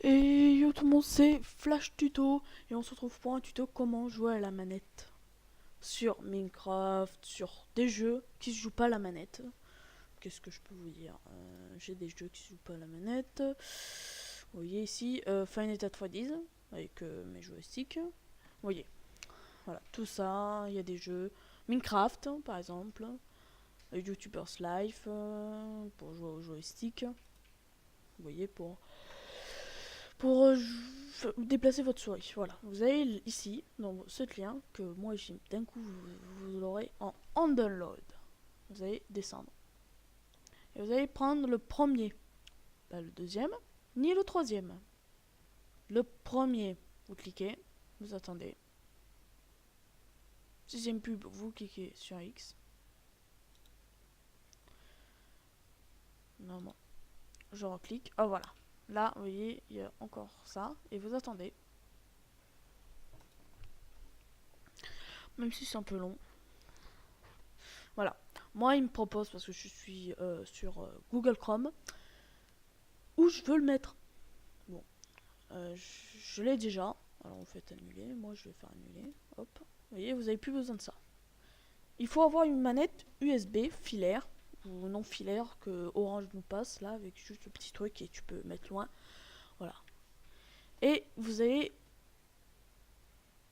Et yo tout le monde, c'est Flash Tuto et on se retrouve pour un tuto comment jouer à la manette sur Minecraft, sur des jeux qui se jouent pas à la manette. Qu'est-ce que je peux vous dire? J'ai des jeux qui se jouent pas à la manette. Vous voyez ici Final Fantasy 3 avec mes joysticks. Vous voyez, voilà, tout ça, il y a des jeux Minecraft par exemple, YouTubers Life pour jouer au joystick. Vous voyez, pour déplacer votre souris. Voilà, vous avez ici, dans ce lien, que moi j'ai d'un coup, vous l'aurez en download. Vous allez descendre. Et vous allez prendre le premier. Pas le deuxième, ni le troisième. Le premier, vous cliquez, vous attendez. Sixième pub, vous cliquez sur X. Normalement, je reclique. Oh voilà. Là, vous voyez, il y a encore ça. Et vous attendez. Même si c'est un peu long. Voilà. Moi, il me propose, parce que je suis sur Google Chrome, où je veux le mettre. Bon, je l'ai déjà. Alors, vous faites annuler. Moi, je vais faire annuler. Hop. Vous voyez, vous n'avez plus besoin de ça. Il faut avoir une manette USB filaire, ou non filaire, que Orange nous passe, là, avec juste le petit truc et tu peux mettre loin. Voilà. Et vous avez...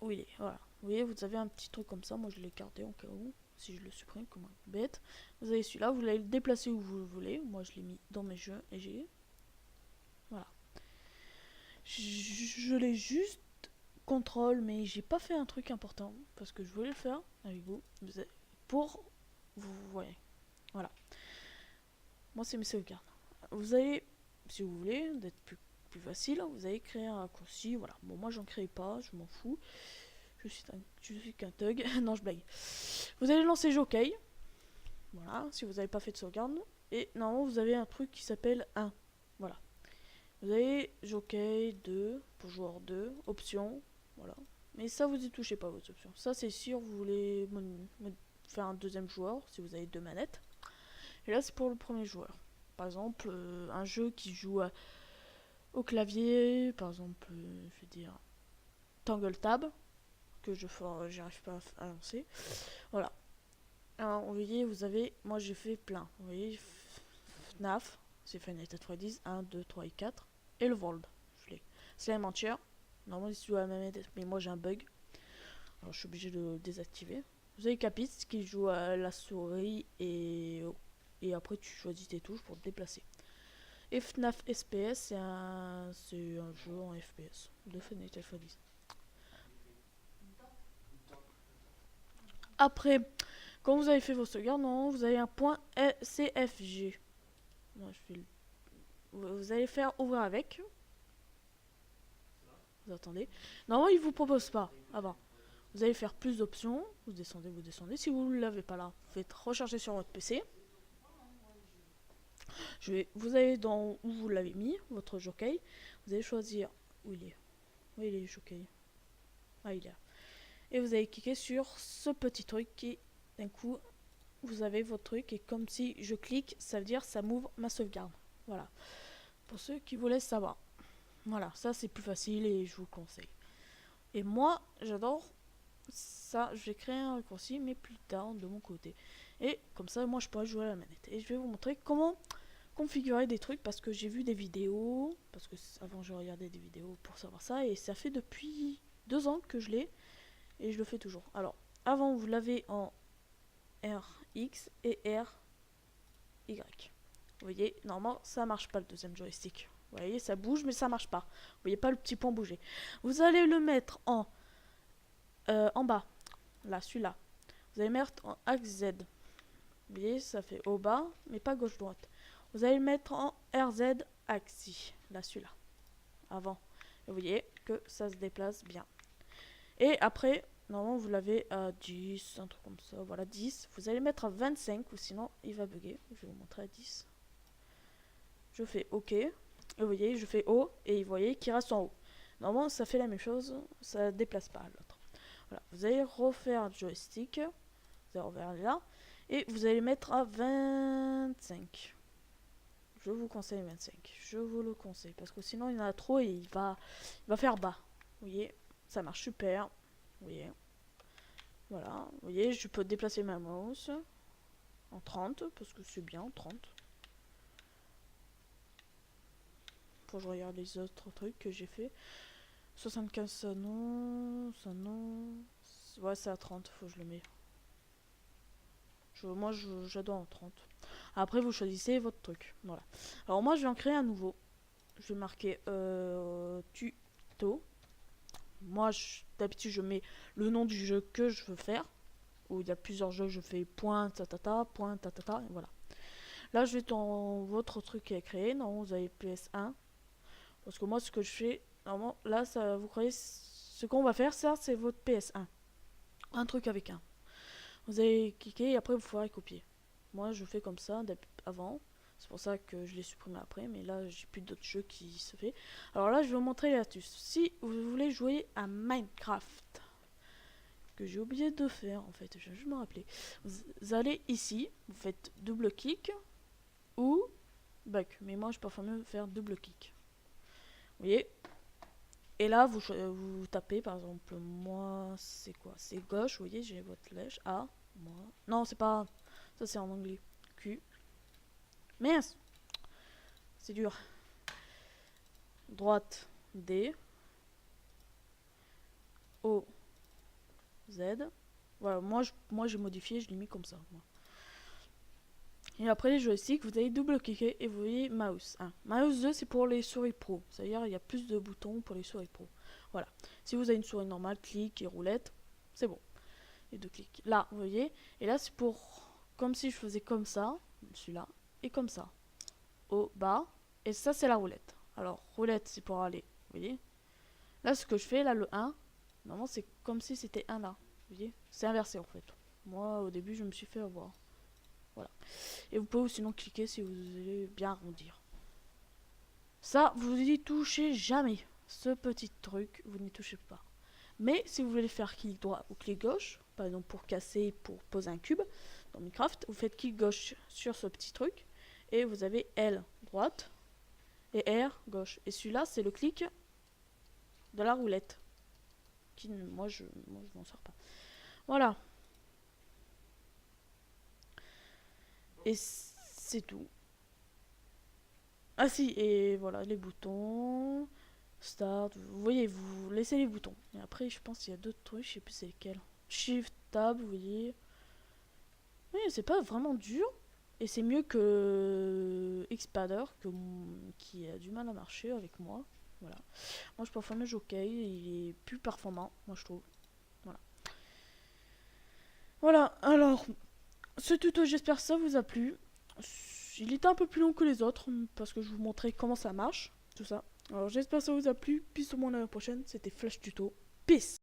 Où il est? Voilà. Vous voyez, vous avez un petit truc comme ça. Moi, je l'ai gardé en cas où. Si je le supprime, comme un bête. Vous avez celui-là, vous allez le déplacer où vous le voulez. Moi, je l'ai mis dans mes jeux et j'ai... Voilà. Je l'ai juste contrôle, mais j'ai pas fait un truc important parce que je voulais le faire avec vous. Pour vous voyez. Voilà. Moi, c'est mes sauvegardes. Vous allez, si vous voulez, d'être plus facile, vous allez créer un raccourci. Voilà. Bon, moi, j'en crée pas, je m'en fous. Je suis qu'un thug. Non, je blague. Vous allez lancer Jockey. Voilà, si vous n'avez pas fait de sauvegarde. Et normalement, vous avez un truc qui s'appelle 1. Voilà. Vous avez Jockey 2 pour joueur 2, option. Voilà. Mais ça, vous y touchez pas, vos options. Ça, c'est sûr, vous voulez faire un deuxième joueur, si vous avez deux manettes. Et là, c'est pour le premier joueur. Par exemple, un jeu qui joue au clavier, par exemple, je vais dire Tangle Tab, que j'arrive pas à lancer. Voilà. Alors, vous voyez, vous avez, moi j'ai fait plein. Vous voyez, FNAF, c'est Final Fantasy 1, 2, 3 et 4. Et le World, je l'ai. Slime Entier, normalement il se joue à la manette, mais moi j'ai un bug. Alors je suis obligé de le désactiver. Vous avez Capit qui joue à la souris et après tu choisis tes touches pour te déplacer. Et FNAF SPS, c'est un jeu en FPS de Final Fantasy. Après, quand vous avez fait vos sauvegardes, non, vous avez un point CFG. Moi, vous allez faire ouvrir avec. Vous attendez. Normalement, il vous propose pas avant. Vous allez faire plus d'options. Vous descendez, vous descendez. Si vous ne l'avez pas là, vous faites recharger sur votre PC. Vous allez dans où vous l'avez mis, votre jockey. Vous allez choisir où il est. Où il est, jockey? Ah, il est là. Et vous allez cliquer sur ce petit truc qui, d'un coup, vous avez votre truc. Et comme si je clique, ça veut dire ça m'ouvre ma sauvegarde. Voilà. Pour ceux qui voulaient savoir. Voilà, ça c'est plus facile et je vous conseille. Et moi, j'adore ça. Je vais créer un raccourci, mais plus tard de mon côté. Et comme ça, moi, je pourrais jouer à la manette. Et je vais vous montrer comment configurer des trucs parce que j'ai vu des vidéos. Parce que avant, je regardais des vidéos pour savoir ça. Et ça fait depuis 2 ans que je l'ai. Et je le fais toujours. Alors, avant, vous l'avez en RX et RY. Vous voyez, normalement, ça marche pas le deuxième joystick. Vous voyez, ça bouge, mais ça marche pas. Vous voyez pas le petit point bouger. Vous allez le mettre en bas. Là, celui-là. Vous allez mettre en axe Z. Vous voyez, ça fait au bas, mais pas gauche-droite. Vous allez le mettre en RZ axi. Là, celui-là. Avant. Et vous voyez que ça se déplace bien. Et après, normalement, vous l'avez à 10, un truc comme ça. Voilà, 10. Vous allez mettre à 25 ou sinon, il va bugger. Je vais vous montrer à 10. Je fais OK. Et vous voyez, je fais haut et vous voyez qu'il reste en haut. Normalement, ça fait la même chose, ça ne déplace pas l'autre. Voilà, vous allez refaire le joystick, vous allez revenir là, et vous allez mettre à 25. Je vous conseille 25. Je vous le conseille. Parce que sinon, il y en a trop et il va faire bas. Vous voyez, ça marche super. Vous voyez. Voilà. Vous voyez, je peux déplacer ma mouse en 30. Parce que c'est bien, 30. Faut que je regarde les autres trucs que j'ai fait. 75, ça non. Ça non. Ouais, c'est à 30. Faut que je le mette. Moi, j'adore en 30. Après, vous choisissez votre truc. Voilà. Alors, moi, je vais en créer un nouveau. Je vais marquer tuto. Moi, d'habitude, je mets le nom du jeu que je veux faire. Où il y a plusieurs jeux, je fais point tatata, et voilà. Là, je vais dans votre truc qui est créé. Normalement, vous avez PS1. Parce que moi, ce que je fais, normalement, là, ça, vous croyez, ce qu'on va faire, ça, c'est votre PS1. Un truc avec un. Vous allez cliquer et après, vous ferez copier. Moi, je fais comme ça avant. C'est pour ça que je l'ai supprimé après, mais là, j'ai plus d'autres jeux qui se fait. Alors là, je vais vous montrer l'astuce. Si vous voulez jouer à Minecraft, que j'ai oublié de faire, en fait, je me rappeler. Vous allez ici, vous faites double clic ou back. Mais moi, je préfère mieux faire double clic. Vous voyez? Et là, vous tapez, par exemple, moi, c'est quoi? C'est gauche, vous voyez, j'ai votre flèche. A, moi. Non, c'est pas... Ça, c'est en anglais. Q. Mince! C'est dur. Droite, D. O, Z. Voilà, moi j'ai modifié, je l'ai mis comme ça. Moi. Et après les joysticks, vous allez double-cliquer et vous voyez mouse 1. Mouse 2, c'est pour les souris pro. C'est-à-dire il y a plus de boutons pour les souris pro. Voilà. Si vous avez une souris normale, clic et roulette, c'est bon. Et deux clics. Là, vous voyez. Et là, c'est pour... Comme si je faisais comme ça, celui-là, et comme ça. Au bas. Et ça, c'est la roulette. Alors, roulette, c'est pour aller, vous voyez. Là, ce que je fais, là, le 1, normalement, c'est comme si c'était un là. Vous voyez, c'est inversé en fait. Moi, au début, je me suis fait avoir. Voilà. Et vous pouvez sinon cliquer si vous voulez bien arrondir. Ça, vous n'y touchez jamais. Ce petit truc, vous n'y touchez pas. Mais si vous voulez faire clic droit ou clic gauche, par exemple pour casser, pour poser un cube dans Minecraft, vous faites clic gauche sur ce petit truc et vous avez L droite et R gauche. Et celui-là, c'est le clic de la roulette. Qui, moi, je m'en sors pas. Voilà. Et c'est tout. Ah si, et voilà, les boutons. Start, vous voyez, vous laissez les boutons. Et après, je pense qu'il y a d'autres trucs, je sais plus c'est lesquels. Shift, Tab, vous voyez. Oui, c'est pas vraiment dur. Et c'est mieux que Xpader, qui a du mal à marcher avec moi. Voilà. Moi, je préfère le Jockey, il est plus performant, moi je trouve. Voilà. Voilà, alors, ce tuto, j'espère que ça vous a plu. Il était un peu plus long que les autres, parce que je vous montrais comment ça marche, tout ça. Alors, j'espère que ça vous a plu. Peace au monde, à la prochaine. C'était Flash Tuto. Peace!